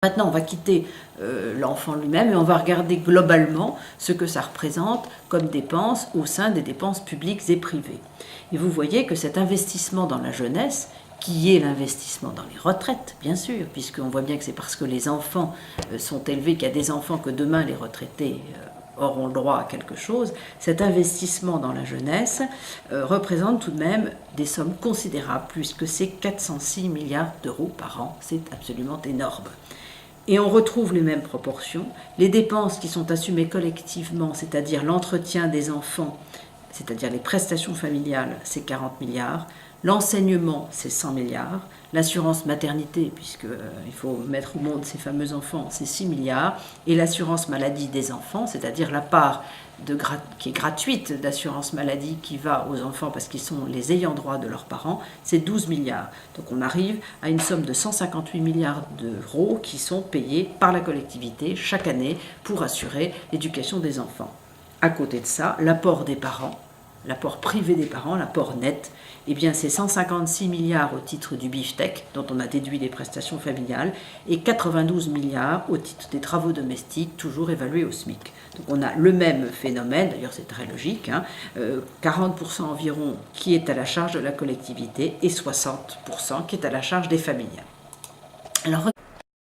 Maintenant, on va quitter l'enfant lui-même et on va regarder globalement ce que ça représente comme dépenses au sein des dépenses publiques et privées. Et vous voyez que cet investissement dans la jeunesse, qui est l'investissement dans les retraites, bien sûr, puisqu'on voit bien que c'est parce que les enfants sont élevés qu'il y a des enfants que demain les retraités auront le droit à quelque chose, cet investissement dans la jeunesse représente tout de même des sommes considérables, puisque c'est 406 milliards d'euros par an, c'est absolument énorme. Et on retrouve les mêmes proportions. Les dépenses qui sont assumées collectivement, c'est-à-dire l'entretien des enfants, c'est-à-dire les prestations familiales, c'est 40 milliards. L'enseignement, c'est 100 milliards. L'assurance maternité, puisqu'il faut mettre au monde ces fameux enfants, c'est 6 milliards. Et l'assurance maladie des enfants, c'est-à-dire la part qui est gratuite d'assurance maladie qui va aux enfants parce qu'ils sont les ayants droit de leurs parents, c'est 12 milliards. Donc on arrive à une somme de 158 milliards d'euros qui sont payés par la collectivité chaque année pour assurer l'éducation des enfants. À côté de ça, l'apport des parents, l'apport privé des parents, l'apport net, eh bien c'est 156 milliards au titre du BIFTEC, dont on a déduit les prestations familiales, et 92 milliards au titre des travaux domestiques, toujours évalués au SMIC. Donc on a le même phénomène, d'ailleurs c'est très logique, 40% environ qui est à la charge de la collectivité et 60% qui est à la charge des familles. Alors,